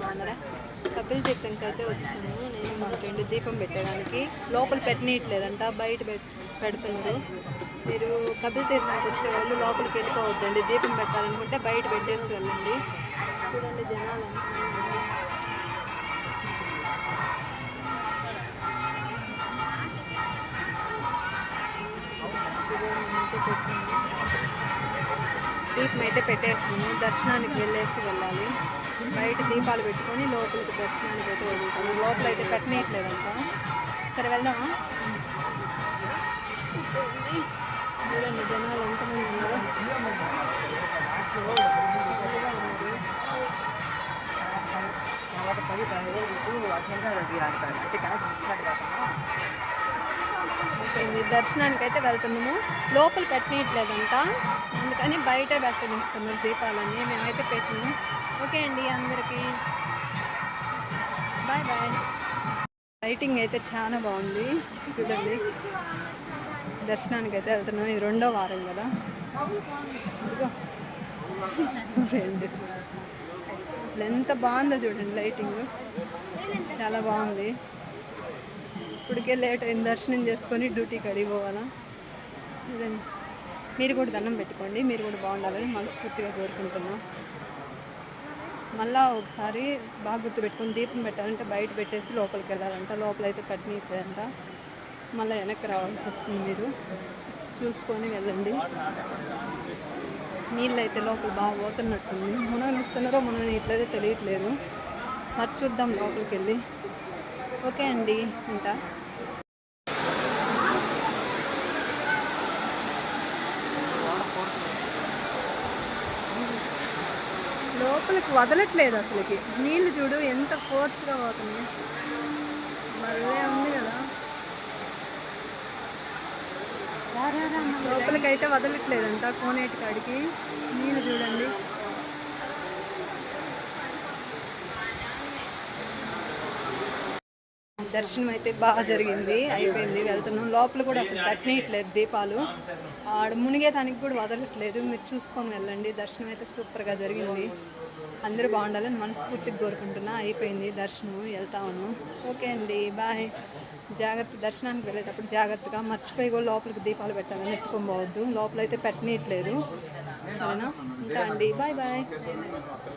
బాగున్నారా? కపిల్ తీర్థంకి అయితే వచ్చాను నేను మా ఫ్రెండ్ దీపం పెట్టేదానికి. లోపల పెట్టనీయట్లేదంట, బయట పెడుతున్నారు. మీరు కపిల్ తీర్థంకి వచ్చేవాళ్ళు లోపలికి వెళ్ళిపోవద్దండి. దీపం పెట్టాలనుకుంటే బయట పెట్టేసి వెళ్ళండి. చూడండి జనాలు దీపం అయితే పెట్టేస్తాను. దర్శనానికి వెళ్ళాలి. బయట దీపాలు పెట్టుకొని లోపలికి దర్శనానికి అయితే వదులుతాను. లోపల అయితే పెట్టనీయట్లేదంట. సరే వెళ్దామా? చూడండి జనాలు ఎంతమంది ఉన్నారు. దర్శనానికి అయితే వెళ్తున్నాము. లోపల పెట్టనీయట్లేదంట, అందుకని బయట పెట్టనిస్తున్నాం దీపాలన్నీ. మేమైతే పెట్టినాము. ఓకే అండి, అందరికీ బాయ్ బాయ్. లైటింగ్ అయితే చాలా బాగుంది చూడండి. దర్శనానికి అయితే వెళ్తున్నాం. ఇది 2వ వారం కదా. ఫ్రెండ్ అసలు ఎంత బాగుందో చూడండి. లైటింగ్ చాలా బాగుంది. ఇప్పటికే లేట్ అయింది. దర్శనం చేసుకొని డ్యూటీకి అడిగిపోవాలా. చూడండి, మీరు కూడా దండం పెట్టుకోండి. మీరు కూడా బాగుండాలని మనస్ఫూర్తిగా కోరుకుంటున్నాం. మళ్ళీ ఒకసారి బాగా గుర్తుపెట్టుకొని దీపం పెట్టాలంటే బయట పెట్టేసి లోపలికి వెళ్ళాలంట. లోపలైతే కట్టినీయలేదంట. మళ్ళీ వెనక్కి రావాల్సి వస్తుంది. మీరు చూసుకొని వెళ్ళండి. నీళ్ళు అయితే లోపల బాగా పోతున్నట్టుంది. మునగనిస్తున్నారో మునగనీయట్లేదో తెలియట్లేదు. మరి చూద్దాం లోపలికి వెళ్ళి. ఓకే అండి, ఉంటా. లోపలికి వదలట్లేదు అసలుకి. నీళ్ళు చూడు ఎంత ఫోర్స్గా పోతుంది. భలే ఉంది కదా. లోపలికి అయితే వదలట్లేదంట. కోనేటి కాడికి నీళ్ళు చూడండి. దర్శనం అయితే బాగా జరిగింది, అయిపోయింది. వెళ్తున్నాం. లోపల కూడా అసలు పెట్టనీయట్లేదు దీపాలు. ఆడ మునిగేదానికి కూడా వదలట్లేదు. మీరు చూసుకొని వెళ్ళండి. దర్శనం అయితే సూపర్గా జరిగింది. అందరూ బాగుండాలని మనస్ఫూర్తిగా కోరుకుంటున్నా. అయిపోయింది దర్శనం, వెళ్తాను. ఓకే అండి, బాయ్. జాగ్రత్త. దర్శనానికి వెళ్ళేటప్పుడు జాగ్రత్తగా మర్చిపోయి కూడా లోపలికి దీపాలు పెట్టాలని ఎత్తుకొని పోవద్దు. లోపలైతే పెట్టనీయట్లేదు. సరేనా? ఉంటా అండి, బాయ్ బాయ్.